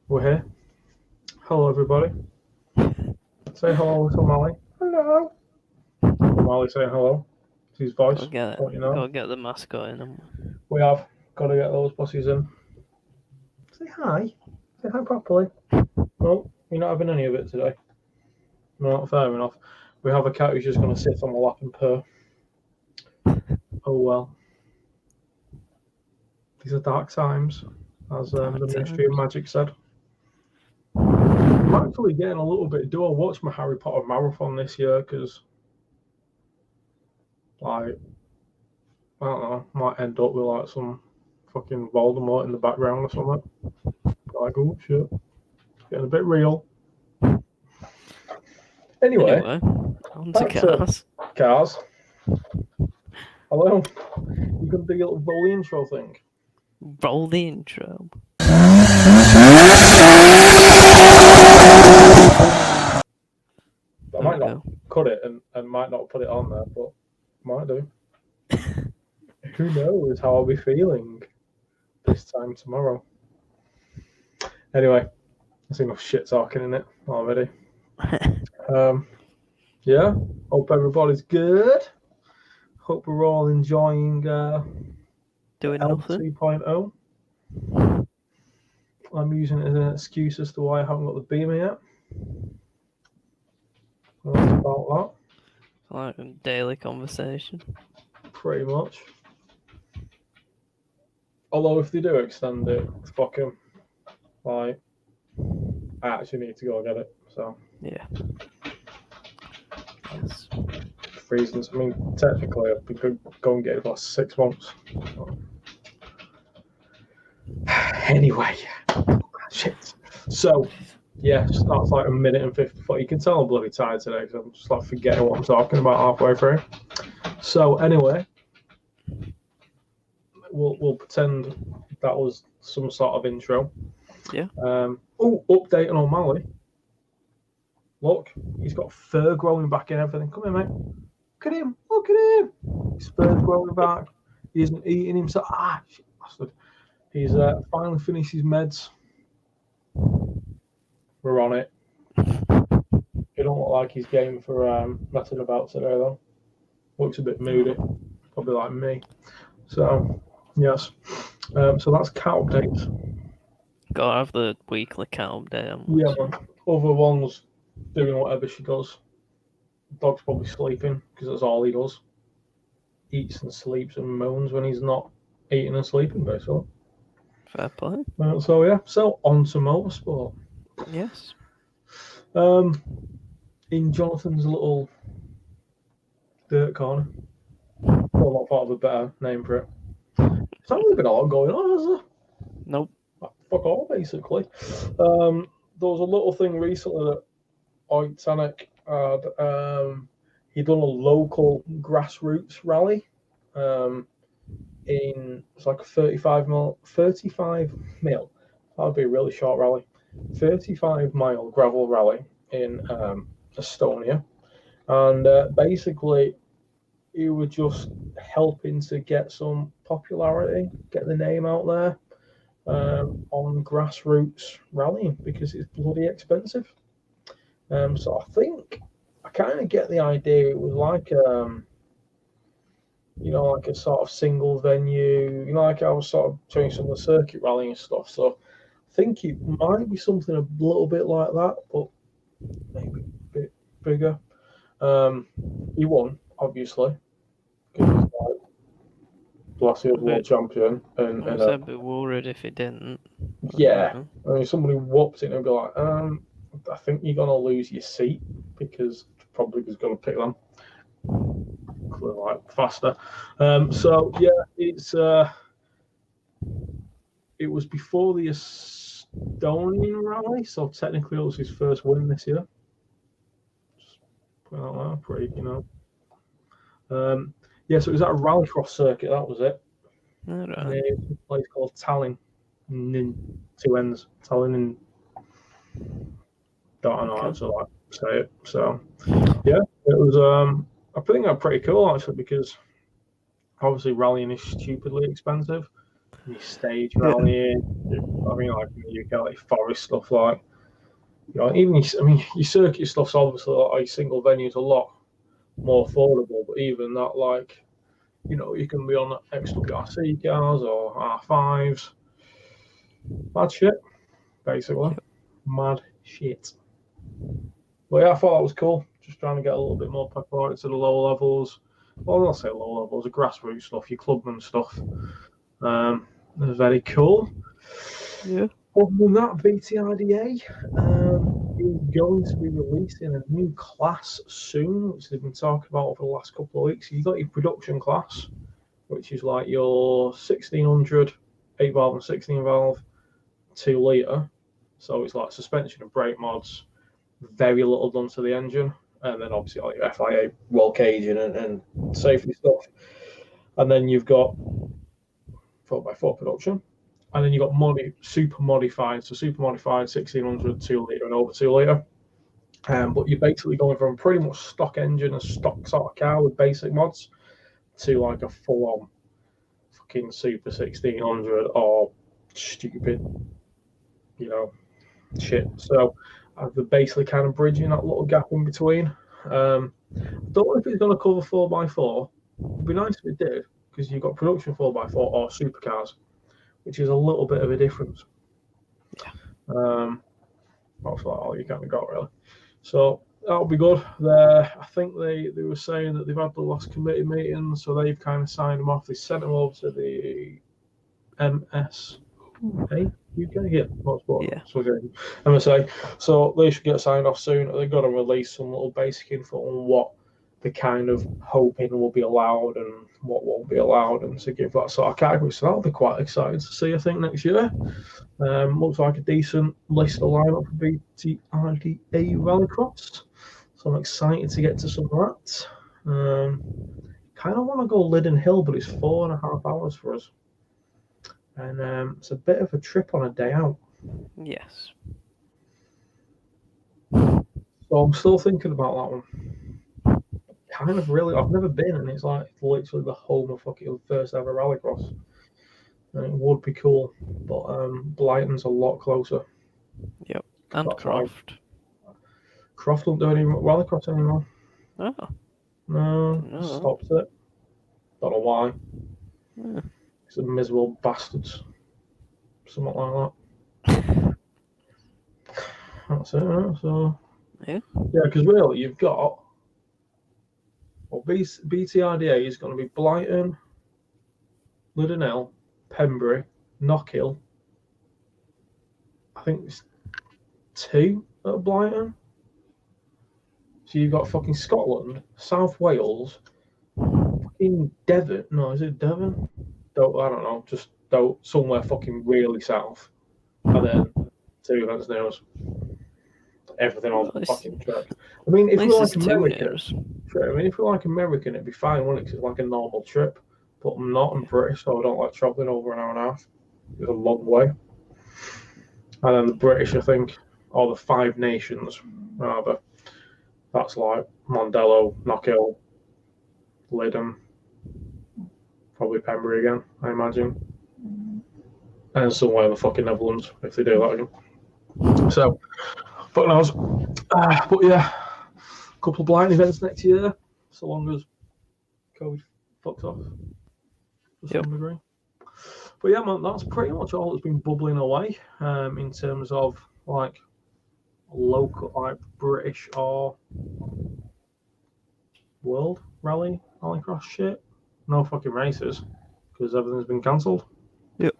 We're here. Hello, everybody. Say hello to Molly. Hello. Molly saying hello. It's his voice. Gotta get the mascot in. We have got to get those buses in. Say hi. Say hi properly. No, you're not having any of it today. No, fair enough. We have a cat who's just going to sit on my lap and purr. Oh well. These are dark times, as the Ministry of Magic said. I'm actually getting a little bit. Do I watch my Harry Potter marathon this year? Because, like, I don't know, might end up with like some fucking Voldemort in the background or something. Like, oh shit, it's getting a bit real. Anyway on to cars. Cars. Hello. You gonna do your little roll the intro thing? Roll the intro. I might not cut it and might not put it on there, but might do. Who knows how I'll be feeling this time tomorrow. Anyway, there's enough shit talking in it already. Yeah, hope everybody's good. Hope we're all enjoying doing nothing 2.0. I'm using it as an excuse as to why I haven't got the Beamer yet. That's about that. Like a daily conversation. Pretty much. Although if they do extend it, fuck them. Like, I actually need to go get it. So yeah. Yes. Reasons. I mean, technically, I could go and get it for 6 months. So. Anyway, shit. So, yeah, that's like a minute and 54. You can tell I'm bloody tired today because I'm just like forgetting what I'm talking about halfway through. So, anyway, we'll pretend that was some sort of intro. Yeah. Update on O'Malley. Look, he's got fur growing back and everything. Come here, mate. Look at him. Look at him. His fur's growing back. He isn't eating himself. Shit, bastard. He's finally finished his meds. We're on it. He don't look like he's game for messing about today, though. Looks a bit moody. Probably like me. So, yes. So that's cat updates. Gotta have the weekly cat update. Yeah, man. Other ones doing whatever she does. Dog's probably sleeping because that's all he does. Eats and sleeps and moans when he's not eating and sleeping, basically. Fair play. So yeah, so on to motorsport. Yes. In Johnathan's little dirt corner. Well, not thought of a better name for it. There's not really been a lot going on, has there? Nope. Fuck all, basically. There was a little thing recently that Tanak had. He'd done a local grassroots rally. It's like a 35 mile. That would be a really short rally. 35-mile gravel rally in Estonia, and basically, you were just helping to get some popularity, get the name out there on grassroots rallying because it's bloody expensive. So I kind of get the idea. It was like like a sort of single venue. Like I was sort of doing some of the circuit rallying and stuff. So I think it might be something a little bit like that, but maybe a bit bigger. He won, obviously. Because he's like last year's world champion. And I'd be worried if he didn't. Yeah. I mean, somebody whooped it and be like, I think you're going to lose your seat because probably was going to pick them. Like faster. So yeah, it was before the Estonian rally, so technically it was his first win this year. Just put that out there, pretty, yeah, so it was at a rallycross circuit, that was it. Right. And it was a place called Tallinn, 2 N's, Tallinn and don't know how to like say it. So yeah, it was I think that's pretty cool actually because obviously rallying is stupidly expensive. your stage rallying. I mean, like in the UK, like forest stuff, like even your circuit stuff's obviously like a single venue is a lot more affordable, but even that, like, you can be on XWRC cars or R5s. Mad shit, basically. Yep. Mad shit. But yeah, I thought that was cool. Just trying to get a little bit more popularity to the lower levels. Well, I'll say lower levels, the grassroots stuff, your clubman stuff. It's very cool. Yeah. Other than that, BTRDA is going to be releasing a new class soon, which they've been talking about over the last couple of weeks. You've got your production class, which is like your 1600 8 valve and 16 valve 2 litre. So it's like suspension and brake mods, very little done to the engine, and then obviously all your FIA roll caging and safety stuff. And then you've got 4x4 production. And then you've got super modified, so super modified 1600 2 litre and over 2 litre. But you're basically going from pretty much stock engine and stock sort of car with basic mods to like a full-on fucking super 1600 or stupid, shit. So they're basically kind of bridging that little gap in between. I don't know if it's going to cover 4x4. It'd be nice if it did, because you've got production 4x4 or supercars, which is a little bit of a difference. Yeah. That's like all you kind of got, really. So that'll be good. I think they were saying that they've had the last committee meeting, so they've kind of signed them off. They sent them over to the MSA, UK, Motorsport. Yeah. So MSA. So they should get signed off soon. They've got to release some little basic info on what they're kind of hoping will be allowed and what won't be allowed, and to give that sort of category. So that'll be quite exciting to see, I think, next year. Looks like a decent list of lineup for BTRDA Rallycross. So I'm excited to get to some of that. Kind of want to go Liddon Hill, but it's 4.5 hours for us. And it's a bit of a trip on a day out. Yes. So I'm still thinking about that one. Kind of really, I've never been, and it's like literally the home of fucking first ever Rallycross. And it would be cool, but Blyton's a lot closer. Yep. And Croft. Croft don't do any Rallycross anymore. Oh. No. Stopped it. Don't know why. Yeah. Some miserable bastards. Something like that. That's it, right? So yeah, because really you've got BTRDA is going to be Blyton, Liddon Hill, Pembury, Knockhill. I think it's 2 at Blyton. So you've got fucking Scotland, South Wales, fucking Devon. No, is it Devon? I don't know. Just somewhere fucking really south. And then 2 events near us. Everything on the fucking track. I mean, if we're like American, it'd be fine, wouldn't it? Because it's like a normal trip. But I'm not. I'm British, so I don't like travelling over an hour and a half. It's a long way. And then the British, I think, or the 5 nations, rather. That's like Mondello, Knockhill, Liddon, probably Pembury again, I imagine. And somewhere in the fucking Netherlands, if they do that again. So, fuck knows. But yeah, a couple of blind events next year, so long as COVID fucks off to some degree. But yeah, man, that's pretty much all that's been bubbling away in terms of like local, like British or world rallycross shit. No fucking races because everything's been cancelled. Yep.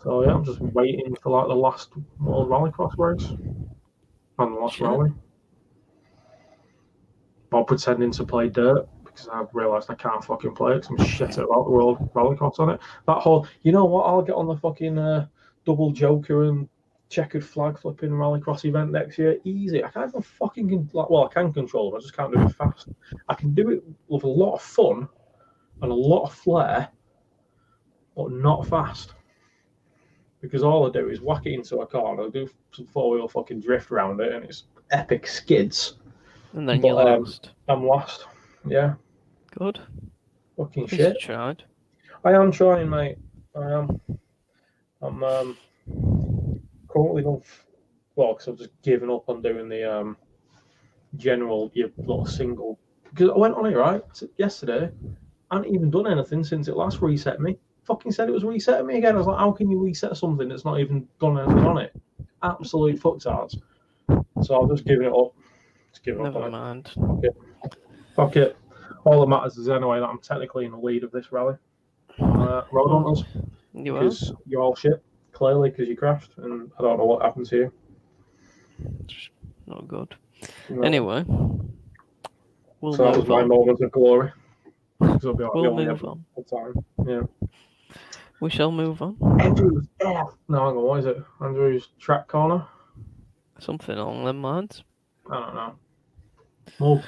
So yeah, I'm just waiting for like the last World Rallycross race and the last rally. Or pretending to play dirt because I've realised I can't fucking play it because I'm shit about the World Rallycross on it. That whole, you know what? I'll get on the fucking double joker and checkered flag flipping Rallycross event next year. Easy. I can't even fucking I can control them. I just can't do it fast. I can do it with a lot of fun and a lot of flair, but not fast. Because all I do is whack it into a corner, I do some 4-wheel fucking drift around it, and it's epic skids. And then you're last. I'm last. Yeah. Good. Fucking shit. You tried. I am trying, mate. I am. I'm currently going. Well, because I've just given up on doing the general, your little single. Because I went on it right yesterday. I haven't even done anything since it last reset me. Fucking said it was resetting me again. I was like, how can you reset something that's not even done anything on it? Absolute fucktards. So I've just given it up. Just giving up on Never mind. it. Fuck it. All that matters is anyway that I'm technically in the lead of this rally. Road Hunters. You are? Because you're all shit, clearly, because you crashed, and I don't know what happened to you. It's not good. No. Anyway, we'll so that was move my on. moment of glory. We'll move on. Time. Yeah. We shall move on. Andrew's F. No, hang on, what is it? Andrew's track corner? Something along them lines. I don't know. Well,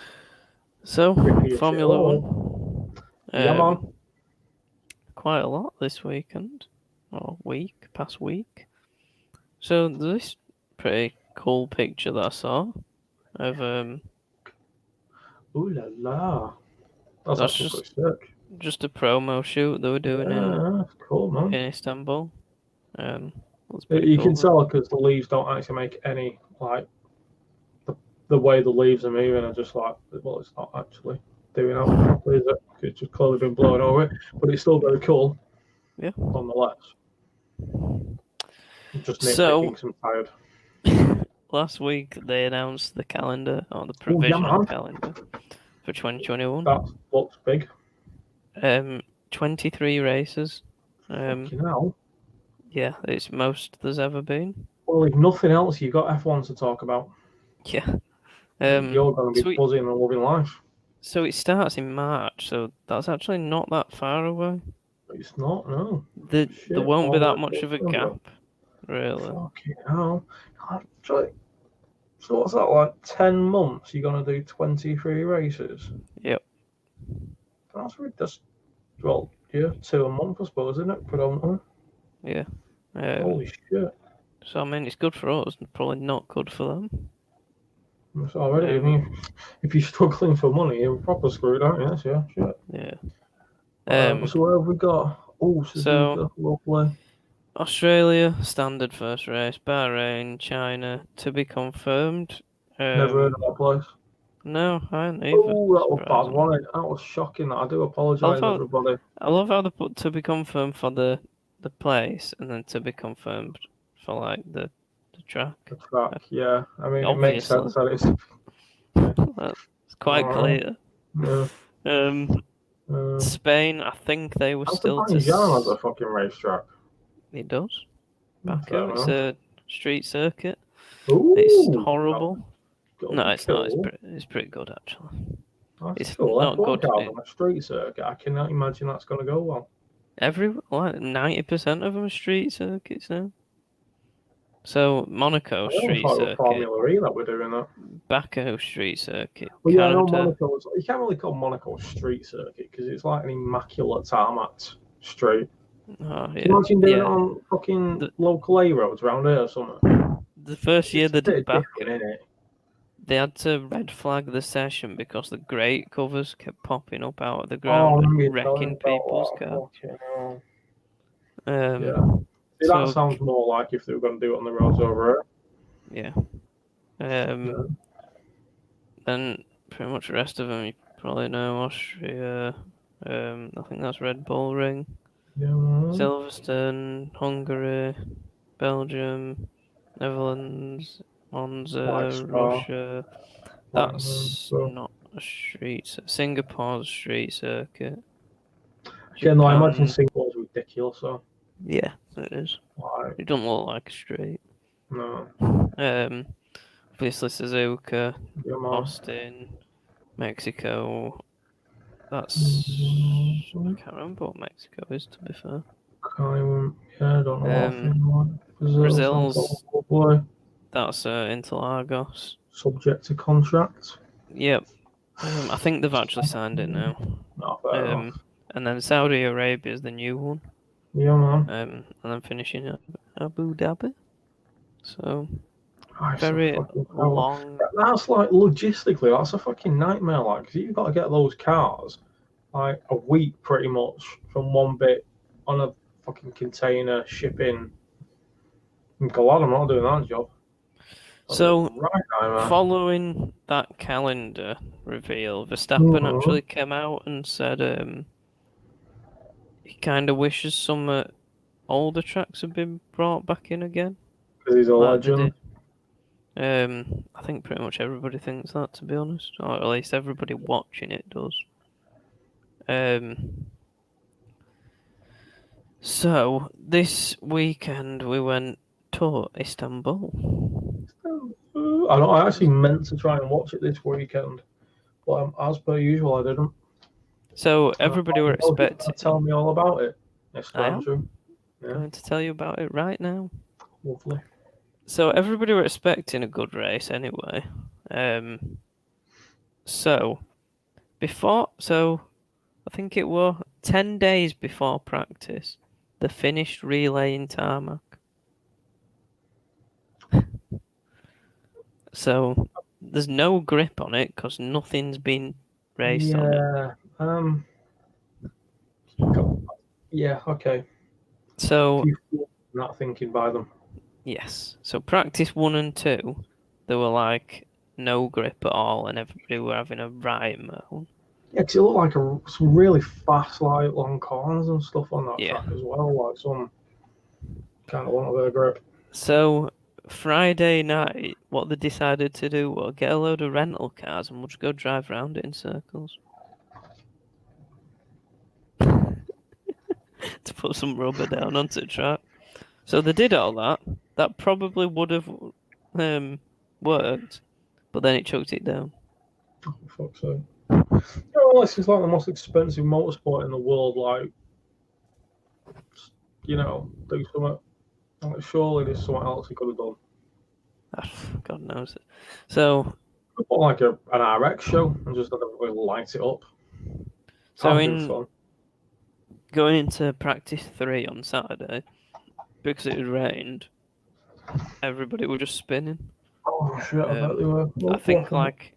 so, Formula Formula 1. Yeah, man. Quite a lot this weekend. Or past week. So, this pretty cool picture that I saw of Ooh la la. That's actually pretty sick. Just a promo shoot they were doing that's cool, man. in Istanbul. You can tell because the leaves don't actually make any, like, the way the leaves are moving are just like, well, it's not actually doing that properly, is it? It's just clearly been blown over it, but it's still very cool. Yeah. Nonetheless. Just nitpicking, so I'm tired. Last week they announced the calendar, or the provisional calendar for 2021. That looks big. 23 races. Hell. Yeah, it's most there's ever been. Well, if nothing else, you've got F1 to talk about. Yeah. You're going to be buzzing and loving life. So it starts in March, so that's actually not that far away. It's not, no. There won't be that much of a gap, really. Fucking hell. So what's that, like 10 months? You're going to do 23 races? Yep. That's well, yeah, 2 a month, I suppose, isn't it? Predominantly. Yeah. Holy shit. So, I mean, it's good for us, probably not good for them. It's already, I mean, if you're struggling for money, you're proper screwed, aren't you? Yeah, shit. Yeah. So where have we got? Oh, Suzuka, lovely. Australia, standard first race. Bahrain, China, to be confirmed. Never heard of that place. No, I haven't either. Oh, that was bad, wasn't it? That was shocking. That I do apologise, everybody. I love how they put to be confirmed for the place, and then to be confirmed for like the track. The track, yeah. I mean, it makes sense that it's. It's quite clear. Yeah. Spain, I think they were still to. Azerbaijan has a fucking racetrack. It does. Baku, it's a street circuit. Ooh, it's horrible. No, it's cool. not. It's pretty good actually. It's cool. Not good on a street circuit. I cannot imagine that's going to go well. Like 90% of them are street circuits now. So Monaco street circuit. Formula E that we're doing that. Baku street circuit. Well, yeah, I know Monaco. You can't really call Monaco a street circuit because it's like an immaculate tarmac street. Oh, yeah. Imagine doing it on fucking local A roads around here or something. The first year they did Baku, it? They had to red flag the session because the grate covers kept popping up out of the ground and wrecking people's cars. Yeah. See, that sounds more like if they were going to do it on the roads over here. Yeah. Then pretty much the rest of them you probably know. Austria, I think that's Red Bull Ring. Yeah. Silverstone, Hungary, Belgium, Netherlands, Monza, Russia. That's not a street. Singapore's street circuit. Yeah, no, I imagine Singapore's ridiculous. So. Yeah, it is. Why? It doesn't look like a street. No. Obviously Suzuka, Austin, Mexico. That's I can't remember what Mexico is, to be fair. I don't know. Brazil's that's Interlagos. Subject to contract. Yep. I think they've actually signed it now. And then Saudi Arabia is the new one. Yeah, man. And then finishing at Abu Dhabi. So very long. That's like logistically, that's a fucking nightmare. Like, because you've got to get those cars like a week pretty much from one bit on a fucking container shipping. I'm glad I'm not doing that job. So, right now, following that calendar reveal, Verstappen actually came out and said he kind of wishes some older tracks had been brought back in again. because he's a legend. I think pretty much everybody thinks that, to be honest, or at least everybody watching it does. So this weekend we went to Istanbul. I know. I actually meant to try and watch it this weekend, but as per usual, I didn't. So everybody were expecting. Tell me all about it. Yes, I am Andrew. going to tell you about it right now. Lovely. So everybody were expecting a good race anyway. So I think it was 10 days before practice, they finished relaying tarmac. So there's no grip on it because nothing's been raced on it. Yeah, okay. So not thinking by them. yes. So practice 1 and 2, they were like no grip at all, and everybody were having a right moan. Yeah, because it looked like some really fast, like long corners and stuff on that track as well, like some kind of want a bit of grip. So Friday night, what they decided to do was get a load of rental cars and we'll just go drive around it in circles. To put some rubber down onto the track. So they did all that. That probably would have worked, but then it choked it down. Oh, for fuck's sake. Well, this is like the most expensive motorsport in the world. Like, do something. Like, surely there's something else he could have done. God knows it. So, put like an RX show and just let everybody light it up. So going into practice 3 on Saturday, because it had rained, everybody were just spinning. Oh shit! I bet they were. I think like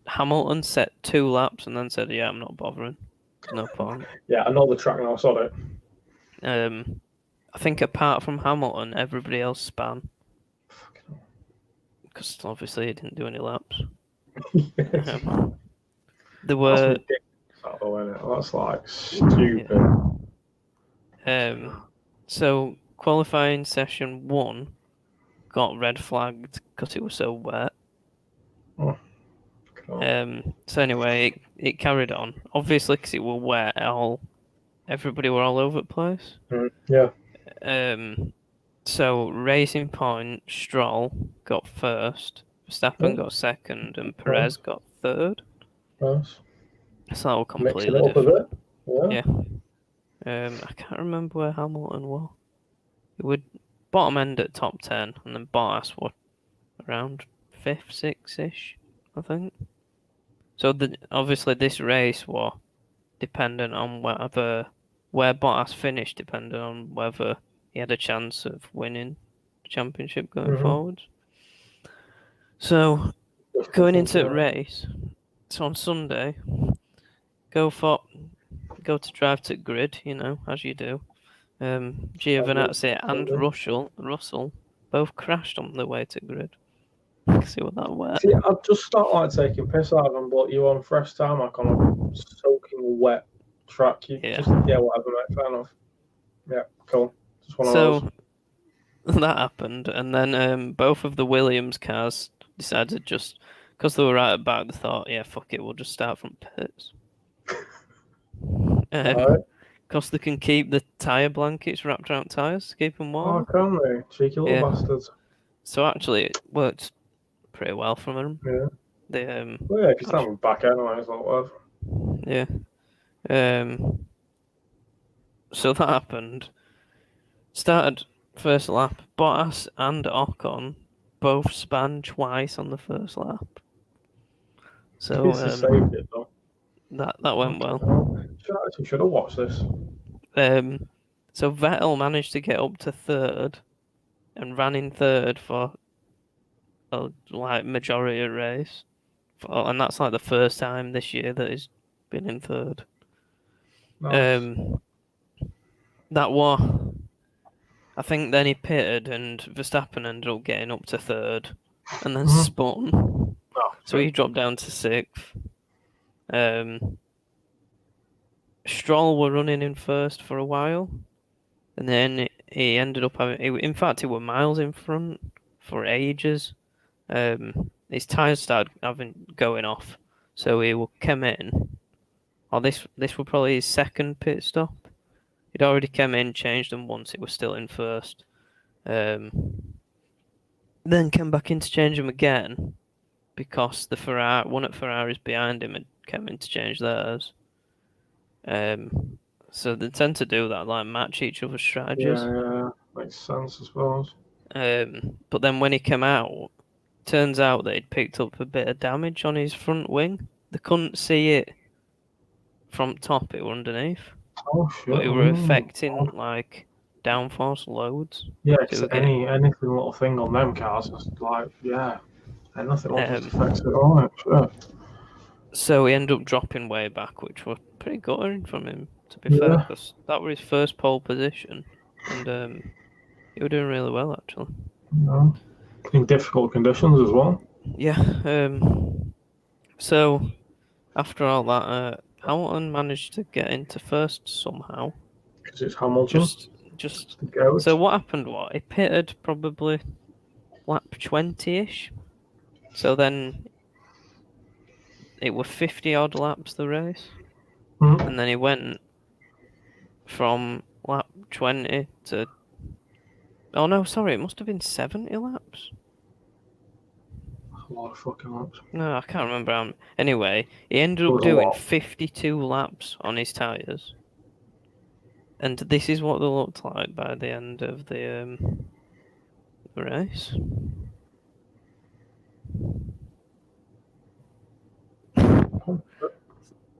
Hamilton set 2 laps and then said, "Yeah, I'm not bothering. There's no point." Yeah, I know the track now. I saw it. I think apart from Hamilton, everybody else span. Because obviously he didn't do any laps. There were. That's like stupid. Yeah. So qualifying session 1 got red flagged because it was so wet. Oh. So anyway, it carried on. Obviously, because it was wet, everybody were all over the place. Yeah. So Racing Point, Stroll got first, Verstappen got second, and Perez got third. Nice. So that was completely different. Yeah. I can't remember where Hamilton was. It would bottom end at top 10, and then Bottas was around 5th, 6th-ish, I think. So obviously this race was dependent on where Bottas finished, depended on whether he had a chance of winning the championship going forward. So going into the race, so on Sunday, go to drive to grid, as you do. Giovinazzi and Russell both crashed on the way to grid. See what that wet. See, I'd just start like taking piss out of them, but you're on fresh tarmac on a soaking wet track. Whatever, mate. Fair enough. Yeah, cool. Just one of those. That happened, and then both of the Williams cars decided just because they were right at the back, they thought, yeah, fuck it, we'll just start from pits. Because they can keep the tyre blankets wrapped around tyres to keep them warm. Oh, can they? Cheeky little bastards. So actually, it worked pretty well from them. Yeah. If you stand back anyway, it's like whatever. Yeah. So that happened. Started first lap. Bottas and Ocon both spanned twice on the first lap. So saved it though. That went well. Should have watched this. So Vettel managed to get up to third and ran in third for majority of race, and that's like the first time this year that he's been in third. Nice. That was. I think then he pitted and Verstappen ended up getting up to third and then spun. Oh, so he dropped down to sixth. Stroll were running in first for a while. And then he ended up having... In fact, he were miles in front for ages. His tyres started going off. So he came in. This was probably his second pit stop. He'd already come in, changed them once. It was still in first. Then came back in to change them again because the one at Ferraris behind him had come in to change theirs. So they tend to do that, like match each other's strategies. Yeah, makes sense, I suppose. But then when he came out, turns out that he'd picked up a bit of damage on his front wing. They couldn't see it from top; it was underneath. Oh shit! But it were affecting like downforce loads. Yeah, because anything little thing on them cars is like, yeah, anything just affects it all. Right? Sure. So he ended up dropping way back, which was pretty good from him, to be fair, because that was his first pole position, and he was doing really well actually. Yeah. In difficult conditions as well. Yeah. So after all that, Hamilton managed to get into first somehow. Because it's Hamilton. Just so what happened was he pitted probably lap 20-ish. So then it were 50 odd laps the race. And then he went from lap 20 to... Oh no, sorry, it must have been 70 laps. A lot of fucking laps. No, I can't remember. Anyway, he ended up doing 52 laps on his tyres. And this is what they looked like by the end of the race.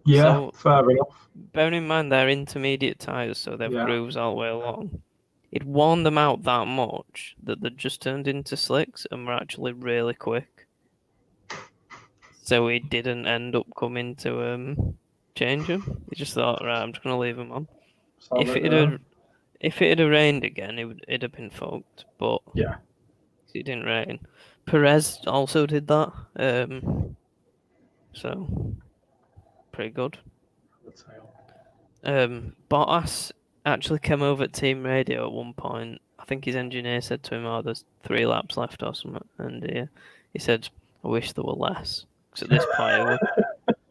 Yeah, so, fair enough. Bearing in mind they're intermediate tyres, so they've grooves all the way along. It worn them out that much that they just turned into slicks and were actually really quick. So he didn't end up coming to change them. He just thought, right, I'm just going to leave them on. If it had rained again, it'd have been fucked. But yeah, it didn't rain. Perez also did that. So pretty good. Bottas actually came over at team radio at one point. I think his engineer said to him, "Oh, there's 3 laps left or something," and he said, "I wish there were less." Because at this point,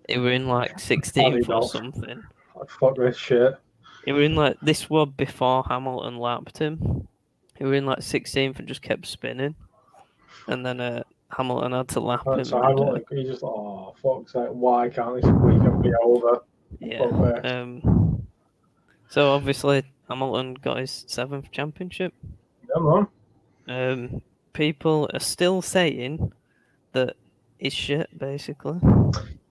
it were in like 16th or something. Fuck this shit. It were in like this was before Hamilton lapped him. He were in like 16th and just kept spinning, and then Hamilton had to lap him. So Hamilton, he just fuck's sake, why can't this weekend be over? Yeah. So obviously Hamilton got his 7th championship. Yeah, man. People are still saying that it's shit, basically.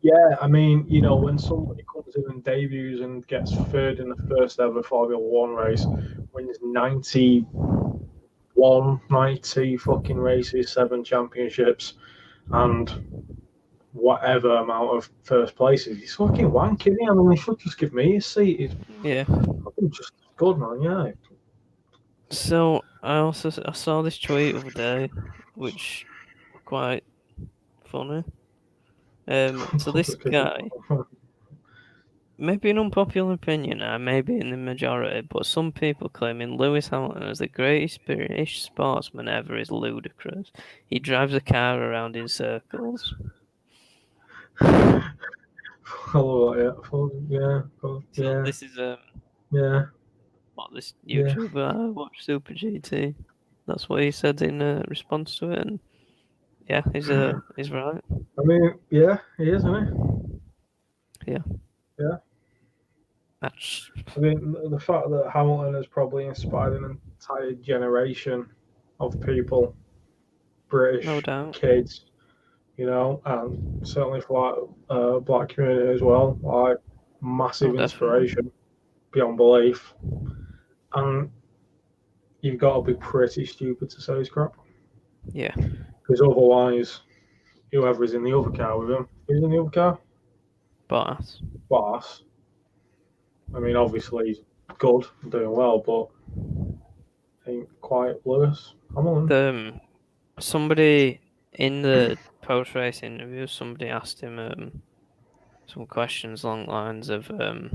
Yeah, I mean, when somebody comes in and debuts and gets third in the first ever Formula 1 race, wins 90 fucking races, 7 championships, and whatever amount of first places, he's fucking wanking. I mean, they should just give me a seat. It's fucking just good, man. Yeah. So I saw this tweet of the day, which was quite funny. So this guy, maybe an unpopular opinion, maybe in the majority, but some people claiming Lewis Hamilton as the greatest British sportsman ever is ludicrous. He drives a car around in circles. So this is what this YouTuber I watch Super GT. That's what he said in response to it, and yeah, he's right. I mean, yeah, he is, isn't he? Yeah. Yeah. I mean, the fact that Hamilton has probably inspired an entire generation of people, British kids, and certainly for black community as well, like massive inspiration beyond belief. And you've got to be pretty stupid to say his crap. Yeah. Because otherwise, whoever is in the other car with him, who's in the other car? Bottas. I mean, obviously, he's good, doing well, but ain't quite Lewis Hamilton. Somebody in the post-race interview, somebody asked him some questions along the lines of I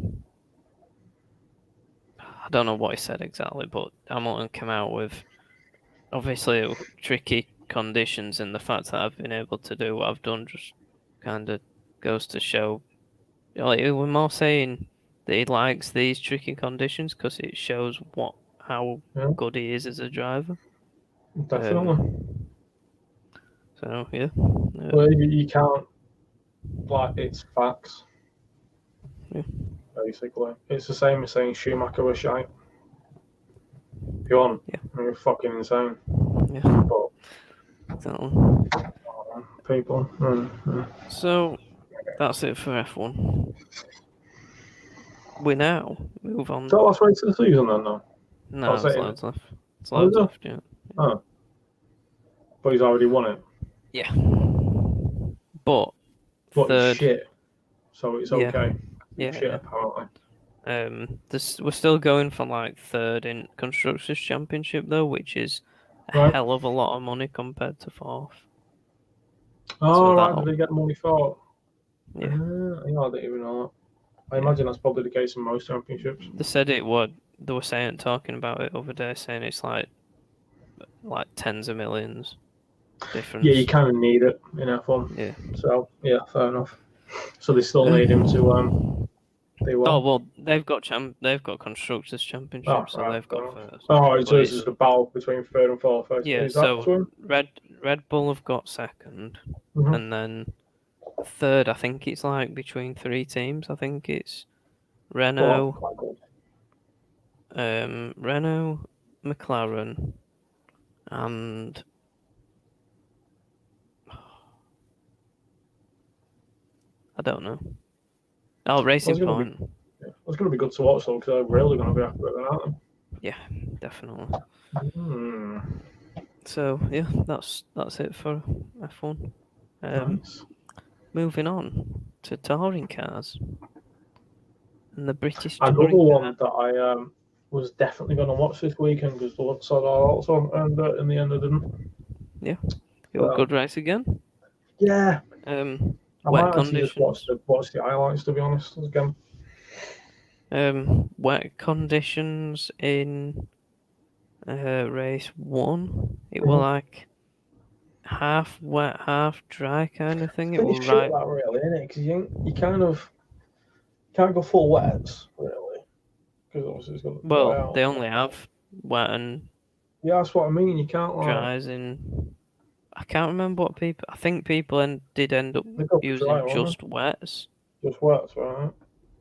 don't know what he said exactly, but Hamilton came out with obviously tricky conditions, and the fact that I've been able to do what I've done just kind of goes to show. Like, we're more saying that he likes these tricky conditions because it shows how good he is as a driver. Definitely. So yeah. Well, you can't, like, it's facts. Yeah. Basically, it's the same as saying Schumacher was shite. If you want, you're fucking insane. Yeah. But, Exactly. People. So that's it for F1. We now move on. Is that last race of the season then, though? No, it's loads left. It's Oh, loads left, yeah. Oh. But he's already won it. Yeah. But he's shit. So it's okay. Yeah. Shit, apparently. We're still going for like third in Constructors' Championship though, which is a hell of a lot of money compared to fourth. Oh, so right. Did they get money for? Yeah. I didn't even know that. I imagine that's probably the case in most championships. They said it would. They were talking about it the other day, saying it's like tens of millions difference. Yeah, you kind of need it in F1. Yeah. So yeah, fair enough. So they still need him to Oh well, they've got Constructors' Championship, so they've got first. Oh, so this is the battle between third and fourth. Yeah, so Red Bull have got second, and then third. I think it's like between three teams. I think it's Renault, McLaren, and I don't know. Oh, Racing Point. It's going to be good to watch though, because they're really going to be after it, aren't they? Yeah, definitely. So yeah, that's it for F1. Nice. Moving on to touring cars and the British touring car. Another one that I was definitely going to watch this weekend because the one saw that on, and in the end I didn't. Yeah, it was a good race again. Yeah. I wet might conditions. Just watch the highlights, to be honest, again. Wet conditions in race 1. It was like half wet, half dry kind of thing. It was right. That really, isn't it? Because you kind of can't go full wets, really. Because obviously it's going to dry out. They only have wet and yeah, that's what I mean. You can't dries in. I can't remember what people. I think people did end up using just wets. Just wets, right?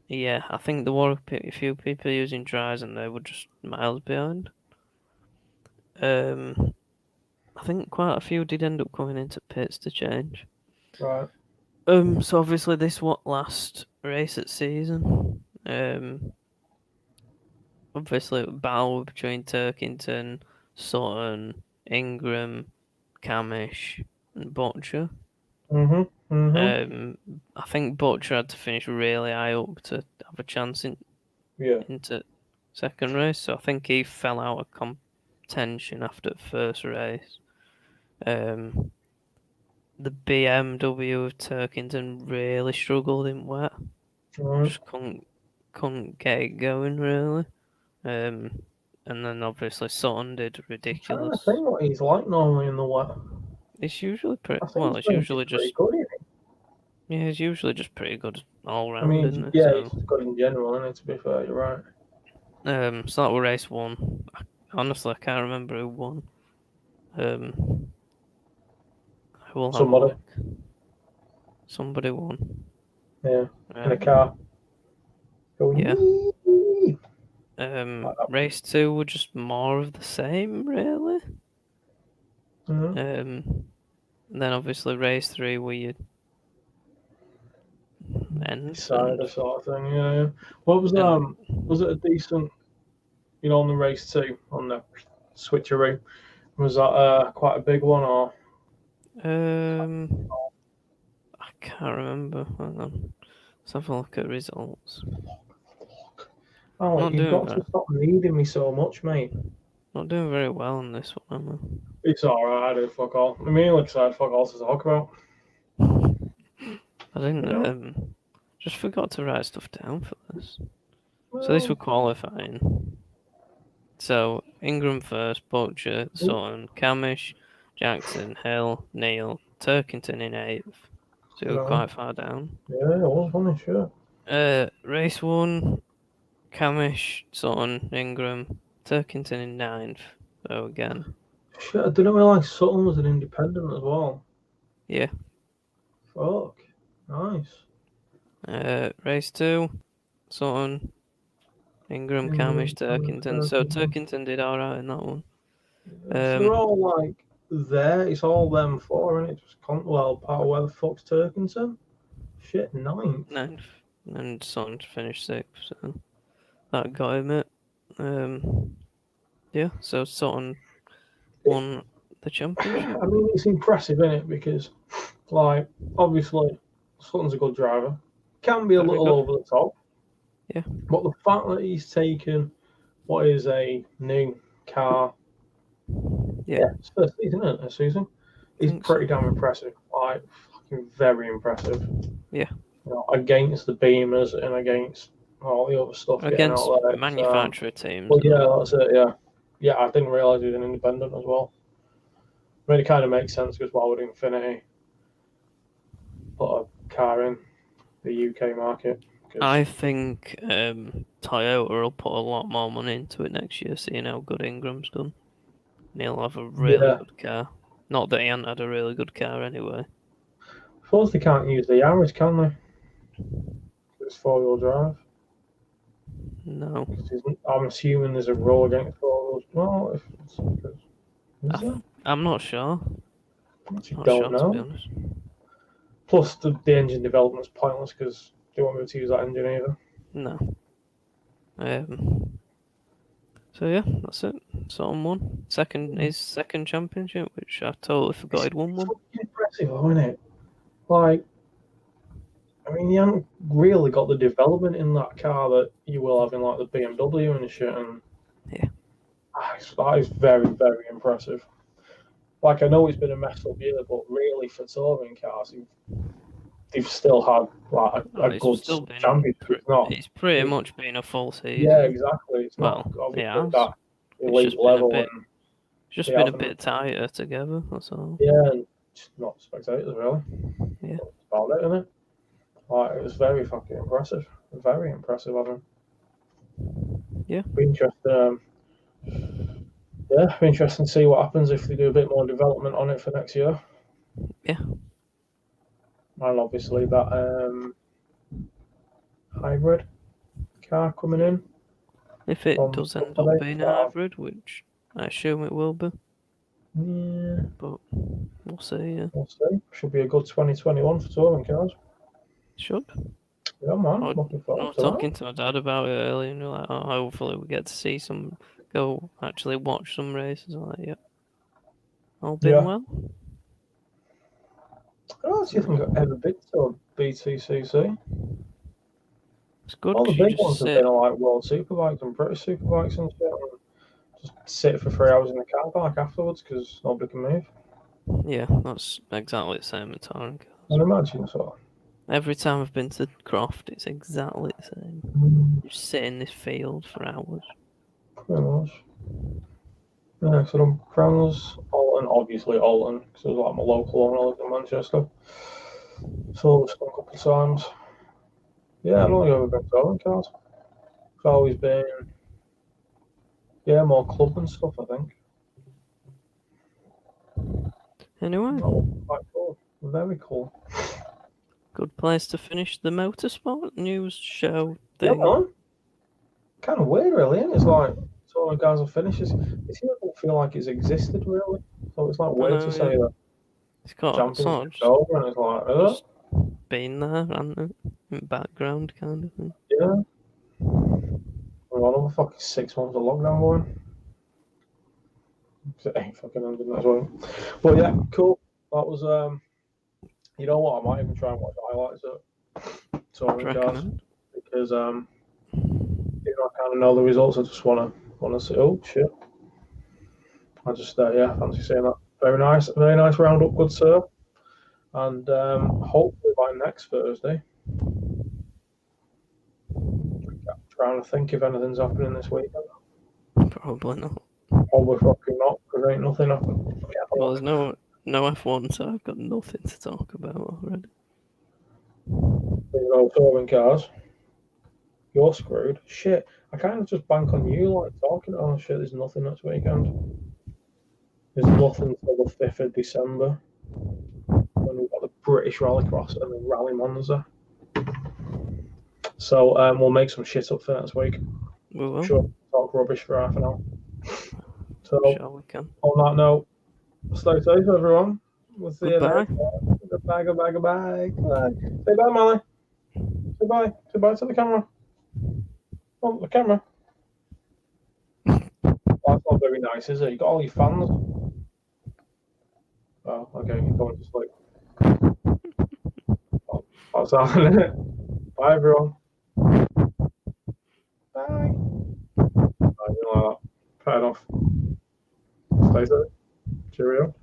Yeah, I think there were a few people using dries, and they were just miles behind. I think quite a few did end up coming into pits to change. Right. So obviously this last race at season. Obviously battle between Turkington, Sutton, Ingram, Camish, and Butcher. I think Butcher had to finish really high up to have a chance into second race, so I think he fell out of contention after the first race. The BMW of Turkington really struggled in wet. Just couldn't get it going really. And then obviously Sutton did ridiculous. I think what he's like normally in the wet. It's usually pretty well. It's usually just good, isn't it? Yeah, it's usually just pretty good all round. I mean, isn't it? It's good in general, isn't it? To be fair, you're right. So that was race 1. Honestly, I can't remember who won. I will have a look. Somebody won. Yeah, in a car. Yeah. Race 2 were just more of the same, really. And then obviously race 3 where you Decider sort of thing, yeah. What was was it a decent, on the race 2 on the switcheroo? Was that quite a big one or? I can't remember. Hang on. Let's have a look at results. Alec, Not you've doing got to stop needing me so much, mate. Not doing very well on this one, am I? It's alright, I do fuck all. I mean, like I said, fuck all to talk about. I didn't, You know? just forgot to write stuff down for this. Well, So this were qualifying. So Ingram first, Butcher, Sutton, Camish, Jackson, Hill, Neil, Turkington in 8th. So we were quite far down. Yeah, it was funny, sure. Race 1, Camish, Sutton, Ingram, Turkington in 9th. So again. Shit, I didn't realise Sutton was an independent as well. Yeah. Fuck. Nice. Race 2, Sutton, Ingram, Camish, Turkington. So Turkington did alright in that one. So they're all like there. It's all them four, and it just well, part of where the fuck's Turkington? Shit, 9th. 9th. And Sutton finished 6th. So that got him it. Yeah, so Sutton won the championship. I mean, it's impressive, isn't it? Because, like, obviously, Sutton's a good driver. Can be a little over the top. Yeah. But the fact that he's taken what is a new car, it's first season, isn't it? Season, is pretty damn impressive. Like, fucking very impressive. Yeah. You know, against the Beamers and against all the other stuff Against getting out there. manufacturer teams. Well, yeah, that's it. Yeah, yeah. I didn't realise he was an independent as well. I mean, it kind of makes sense because why would Infinity put a car in the UK market? I think Toyota will put a lot more money into it next year, seeing how good Ingram's done. And he'll have a really good car. Not that he hasn't had a really good car anyway. I suppose they can't use the Yaris, can they? It's 4-wheel drive. No. I'm assuming there's a rule against 4-wheel. Well, I'm not sure. I don't know. To be honest. Plus, the engine development's pointless because they won't be able to use that engine either. No. So yeah, that's it. Sutton won. His second championship, which I totally forgot he'd won one. It's impressive, isn't it? Like, I mean, you haven't really got the development in that car that you will have in like the BMW and shit. And yeah, that is very, very impressive. Like, I know it's been a messed up year, but really for touring cars, they've still had like a good championship. It's pretty much been a full season. Yeah, exactly. It's not obviously that elite level. It's just been a bit tighter together. That's all. Yeah, and just not spectators really. Yeah, that's about it, isn't it? Like, it was very fucking impressive. Very impressive, I think. Yeah. Be interesting. Be interesting to see what happens if they do a bit more development on it for next year. Yeah. And obviously that hybrid car coming in. If it does end up being a hybrid, which I assume it will be. Yeah. But we'll see, yeah. We'll see. Should be a good 2021 for touring cars. Should. Yeah, man. Looking forward to talking to my dad about it earlier, and we're like, oh, hopefully we get to see go actually watch some races. I'm like, yeah. All been well. I don't actually think I've ever been to a BTCC. It's good. All the big ones have been like World Superbikes and British Superbikes and shit. And just sit for 3 hours in the car park afterwards because nobody can move. Yeah, that's exactly the same at touring cars. I imagine so. Every time I've been to Croft, it's exactly the same. You just sit in this field for hours. Pretty much. Yeah, so I'm friends, Alton, obviously Alton, because it was like my local one. I lived in Manchester. So I've a couple of times. Yeah, I don't think I've ever been to touring cars. It's always been, more club and stuff, I think. Anyway. Quite cool. Very cool. Good place to finish the motorsport news show thing. Yeah, man. Kind of weird, really, isn't it? It's like touring cars and finishes. It doesn't feel like it's existed, really. So it's like weird to say that. It's got championship's over, and it's like, just been there, hasn't it? In background, kind of thing. Yeah. We're on over fucking 6 months of lockdown going. It ain't fucking ending as well. But yeah, cool. That was you know what? I might even try and watch highlights of touring cars because Even though I kind of know the results, I just want to see. Oh shit! I just fancy seeing that. Very nice roundup, good sir. And hopefully by next Thursday. I'm trying to think if anything's happening this weekend. Probably not. Probably fucking not, because ain't nothing happening. Well, there's no F1, so I've got nothing to talk about already. There's no touring cars. You're screwed. Shit, I kind of just bank on you, like, talking. Oh shit, there's nothing next weekend. There's nothing until the 5th of December. When we've got the British Rallycross and the Rally Monza. So we'll make some shit up for next week. We will. Sure, talk rubbish for half an hour. So, sure we can. On that note, stay safe, everyone. We'll see you Goodbye. later. Goodbye. Say bye, Molly. Say bye. Say bye to the camera. Oh, the camera. That's not very nice, is it? You got all your fans. Oh, okay. You're going to sleep. Oh, that's that. Bye, everyone. Bye. Right, you know that. Fair enough. Stay safe. Cheerio.